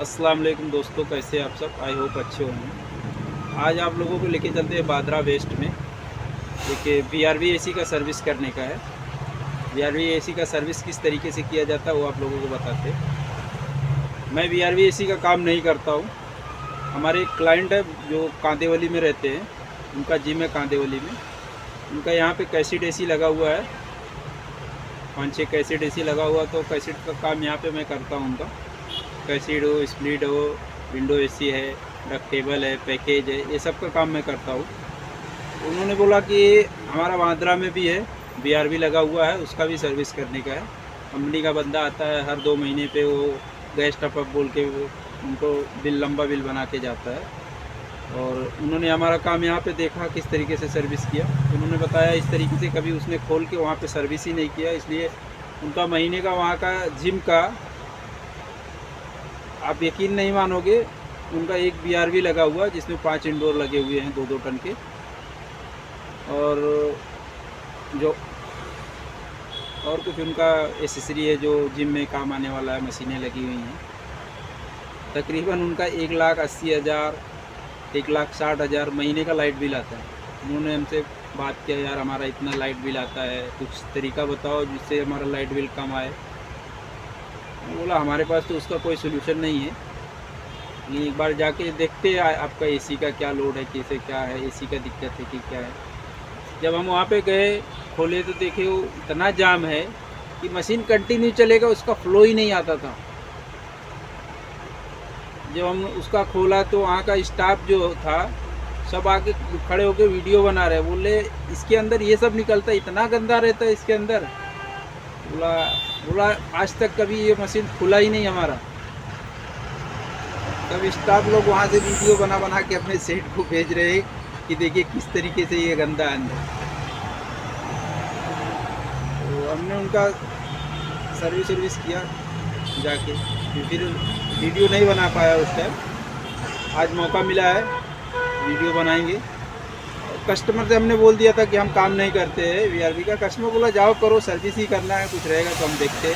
अस्सलाम वालेकुम दोस्तों, कैसे आप सब? आई होप अच्छे होंगे। आज आप लोगों को लेके चलते हैं बादरा वेस्ट में। देखिए, बीआरवी एसी का सर्विस करने का है। बीआरवी एसी का सर्विस किस तरीके से किया जाता है वो आप लोगों को बताते हैं। मैं बीआरवी एसी का काम नहीं करता हूँ। हमारे एक क्लाइंट है जो कांदेवली में रहते हैं, उनका जिम है कांदेवली में। उनका यहाँ पे कैसेट एसी लगा हुआ है, 5-6 कैसेट एसी लगा हुआ। तो कैसेट का काम यहाँ पे मैं करता हूँ उनका। कैसेट हो, स्प्लिट हो, विंडो एसी है, डक्टेबल है, पैकेज है, ये सब का काम मैं करता हूँ। उन्होंने बोला कि हमारा बांद्रा में भी है बीआरवी लगा हुआ है, उसका भी सर्विस करने का है। कंपनी का बंदा आता है, हर 2 महीने पे वो गैस टॉपअप बोल के उनको लंबा बिल बना के जाता है। और उन्होंने हमारा काम यहाँ पे देखा किस तरीके से सर्विस किया। उन्होंने बताया इस तरीके से कभी उसने खोल के वहाँ पे सर्विस ही नहीं किया, इसलिए उनका महीने का वहाँ का जिम का, आप यकीन नहीं मानोगे, उनका एक बीआरवी लगा हुआ है जिसमें 5 इंडोर लगे हुए हैं 2-2 टन के। और जो और कुछ उनका एसेसरी है जो जिम में काम आने वाला है, मशीनें लगी हुई हैं। तकरीबन उनका 1,80,000 1,60,000 महीने का लाइट बिल आता है। उन्होंने हमसे बात किया, यार हमारा इतना लाइट बिल आता है, कुछ तरीका बताओ जिससे हमारा लाइट बिल कम आए। मैं बोला हमारे पास तो उसका कोई सोल्यूशन नहीं है, लेकिन एक बार जाके देखते हैं आपका एसी का क्या लोड है, कैसे क्या है, एसी का दिक्कत है कि क्या है। जब हम वहाँ पे गए, खोले तो देखे वो इतना जाम है कि मशीन कंटिन्यू चलेगा, उसका फ्लो ही नहीं आता था। जब हम उसका खोला तो वहाँ का स्टाफ जो था सब आके खड़े होके वीडियो बना रहे, बोले इसके अंदर ये सब निकलता है, इतना गंदा रहता है इसके अंदर। बोला आज तक कभी ये मशीन खुला ही नहीं हमारा। तब स्टाफ लोग वहाँ से वीडियो बना बना के अपने सेट को भेज रहे कि देखिए किस तरीके से ये गंदा है अंदर। तो हमने उनका सर्विस किया जाके, फिर वीडियो नहीं बना पाया उस टाइम। आज मौका मिला है, वीडियो बनाएंगे। कस्टमर से हमने बोल दिया था कि हम काम नहीं करते हैं बीआरवी का। कस्टमर बोला जाओ करो, सर्विस ही करना है, कुछ रहेगा तो हम देखते हैं।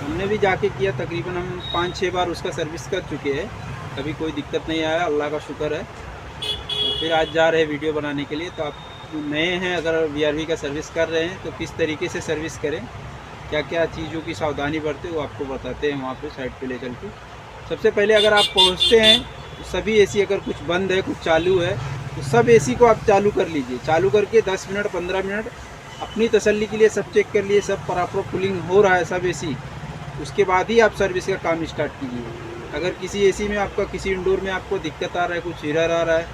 हमने भी जाके किया, तकरीबन हम 5-6 बार उसका सर्विस कर चुके हैं, कभी कोई दिक्कत नहीं आया, अल्लाह का शुक्र है। तो फिर आज जा रहे हैं वीडियो बनाने के लिए। तो आप नए हैं, अगर बीआरवी का सर्विस कर रहे हैं तो किस तरीके से सर्विस करें, क्या क्या चीज़ों की सावधानी बरतें, वो आपको बताते हैं वहाँ पे साइड पे ले चल के। सबसे पहले अगर आप पहुँचते हैं तो सभी एसी, अगर कुछ बंद है कुछ चालू है तो सब एसी को आप चालू कर लीजिए। चालू करके 10 मिनट 15 मिनट अपनी तसल्ली के लिए सब चेक कर लिए, सब प्रॉपर कूलिंग हो रहा है सब एसी, उसके बाद ही आप सर्विस का काम स्टार्ट कीजिए। अगर किसी एसी में आपका, किसी इंडोर में आपको दिक्कत आ रहा है, कुछ एरर आ रहा है,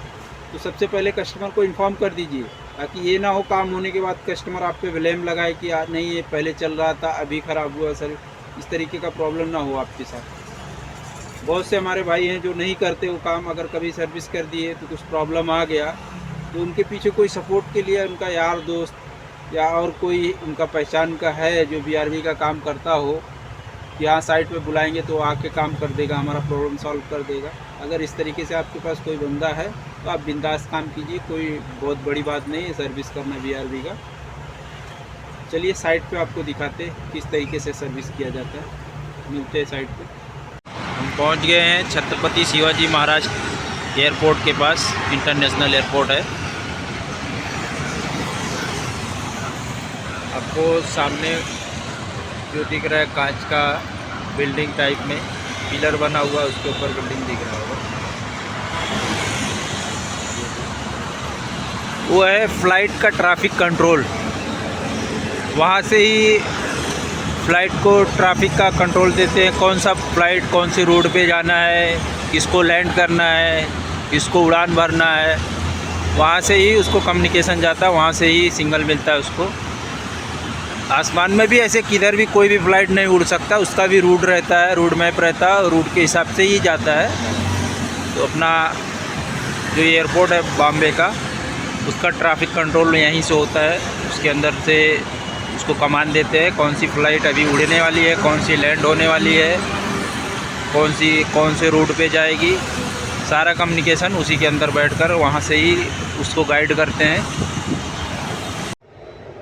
तो सबसे पहले कस्टमर को इन्फॉर्म कर दीजिए, ताकि ये ना हो काम होने के बाद कस्टमर आप पे ब्लेम लगाए कि नहीं ये पहले चल रहा था अभी ख़राब हुआ सर। इस तरीके का प्रॉब्लम ना हो आपके साथ। बहुत से हमारे भाई हैं जो नहीं करते वो काम, अगर कभी सर्विस कर दिए तो कुछ प्रॉब्लम आ गया तो उनके पीछे कोई सपोर्ट के लिए उनका यार दोस्त या और कोई उनका पहचान का है जो बीआरवी का काम करता हो, यहाँ साइट पे बुलाएंगे तो आके काम कर देगा, हमारा प्रॉब्लम सॉल्व कर देगा। अगर इस तरीके से आपके पास कोई बंदा है तो आप बिंदास काम कीजिए, कोई बहुत बड़ी बात नहीं है सर्विस करना बीआरवी का। चलिए साइट पे आपको दिखाते किस तरीके से सर्विस किया जाता है, मिलते हैं साइट पे। हम पहुंच गए हैं छत्रपति शिवाजी महाराज एयरपोर्ट के पास, इंटरनेशनल एयरपोर्ट है। आपको सामने जो दिख रहा है कांच का बिल्डिंग टाइप में पिलर बना हुआ है, उसके ऊपर बिल्डिंग दिख रहा होगा, वो है फ्लाइट का ट्रैफिक कंट्रोल। वहाँ से ही फ़्लाइट को ट्रैफिक का कंट्रोल देते हैं, कौन सा फ़्लाइट कौन सी रोड पे जाना है, किसको लैंड करना है, किसको उड़ान भरना है। वहाँ से ही उसको कम्युनिकेशन जाता है, वहाँ से ही सिग्नल मिलता है उसको। आसमान में भी ऐसे किधर भी कोई भी फ़्लाइट नहीं उड़ सकता, उसका भी रूट रहता है, रूट मैप रहता है, रूट के हिसाब से ही जाता है। तो अपना जो एयरपोर्ट है बॉम्बे का, उसका ट्रैफिक कंट्रोल यहीं से होता है। उसके अंदर से उसको कमांड देते हैं कौन सी फ़्लाइट अभी उड़ने वाली है, कौन सी लैंड होने वाली है, कौन से रूट पे जाएगी। सारा कम्युनिकेशन उसी के अंदर बैठकर वहाँ से ही उसको गाइड करते हैं।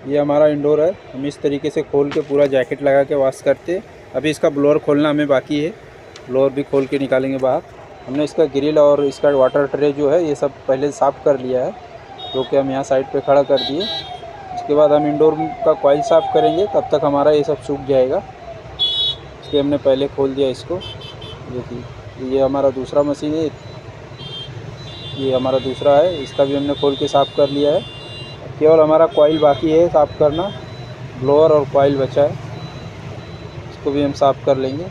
ये हमारा इंडोर है, हम इस तरीके से खोल के पूरा जैकेट लगा के वॉश करते हैं। अभी इसका ब्लोअर खोलना हमें बाकी है, ब्लोअर भी खोल के निकालेंगे बाहर। हमने इसका ग्रिल और इसका वाटर ट्रे जो है ये सब पहले साफ़ कर लिया है, जो कि हम यहाँ साइड पे खड़ा कर दिए। इसके बाद हम इंडोर का कॉइल साफ़ करेंगे, तब तक हमारा ये सब सूख जाएगा। इसलिए हमने पहले खोल दिया इसको। देखिए ये हमारा दूसरा मशीन है, ये हमारा दूसरा है, इसका भी हमने खोल के साफ़ कर लिया है। केवल हमारा कॉइल बाकी है साफ़ करना, ब्लोअर और कॉइल बचा है, इसको भी हम साफ़ कर लेंगे।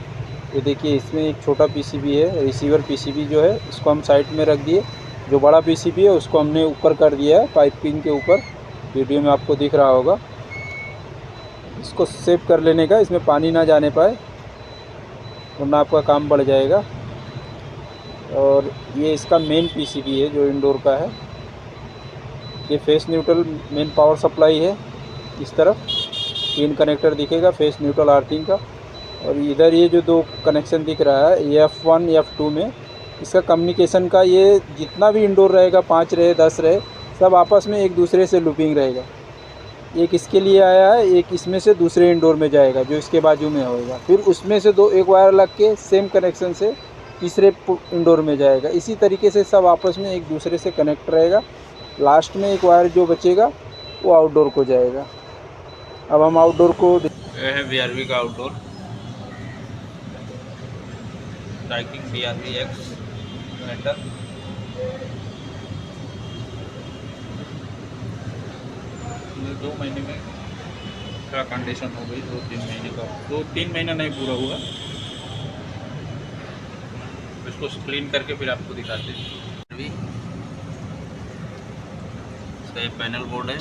ये देखिए इसमें एक छोटा पीसीबी है, रिसीवर पीसीबी जो है इसको हम साइड में रख दिए। जो बड़ा पीसीबी है उसको हमने ऊपर कर दिया है पाइपिंग के ऊपर, वीडियो में आपको दिख रहा होगा। इसको सेव कर लेने का, इसमें पानी ना जाने पाए, वरना आपका काम बढ़ जाएगा। और ये इसका मेन पीसीबी है जो इंडोर का है। ये face neutral main power supply है, इस तरफ 3 कनेक्टर दिखेगा फेस न्यूट्रल अर्थिंग का। और इधर ये जो 2 कनेक्शन दिख रहा है F1 F2 में, इसका कम्युनिकेशन का, ये जितना भी इंडोर रहेगा 5 रहे 10 रहे, सब आपस में एक दूसरे से लूपिंग रहेगा। एक इसके लिए आया है, एक इसमें से दूसरे इंडोर में जाएगा जो इसके बाजू में होएगा, फिर उसमें से एक वायर लग के सेम कनेक्शन से तीसरे इंडोर में जाएगा। इसी तरीके से सब आपस में एक दूसरे से कनेक्ट रहेगा। लास्ट में एक वायर जो बचेगा वो आउटडोर को जाएगा। अब हम आउटडोर को, यह है BRV का आउटडोर, टाइकिंग BRV X जनरेटर। ये 2 महीने में क्या कंडीशन हो गई, 2-3 महीने का, 2-3 महीना नहीं पूरा हुआ। इसको क्लीन करके फिर आपको दिखाते हैं। अभी इसका ये पैनल बोर्ड है,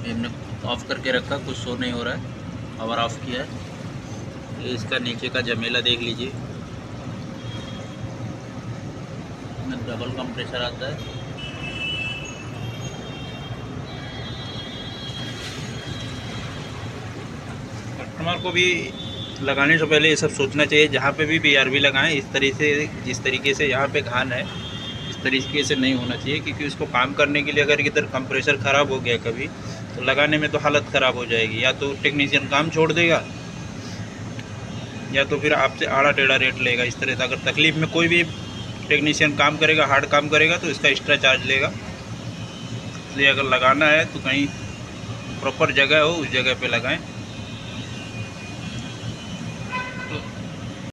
ये हमने ऑफ करके रखा, कुछ शो नहीं हो रहा है, पावर ऑफ किया है। ये इसका नीचे का जमेला देख लीजिए, इसमें डबल कंप्रेसर आता है। कस्टमर को भी लगाने से पहले ये सब सोचना चाहिए, जहाँ पे भी BRV लगाएं इस तरीके से, जिस तरीके से यहाँ पे घान है इस तरीके से नहीं होना चाहिए, क्योंकि उसको काम करने के लिए अगर इधर कंप्रेसर ख़राब हो गया कभी, तो लगाने में तो हालत ख़राब हो जाएगी। या तो टेक्नीशियन काम छोड़ देगा, या तो फिर आपसे आड़ा टेढ़ा रेट लेगा। इस तरह से अगर तकलीफ़ में कोई भी टेक्नीशियन काम करेगा, हार्ड काम करेगा, तो इसका एक्स्ट्रा चार्ज लेगा। इसलिए अगर लगाना है तो कहीं प्रॉपर जगह हो, उस जगह पे लगाएं।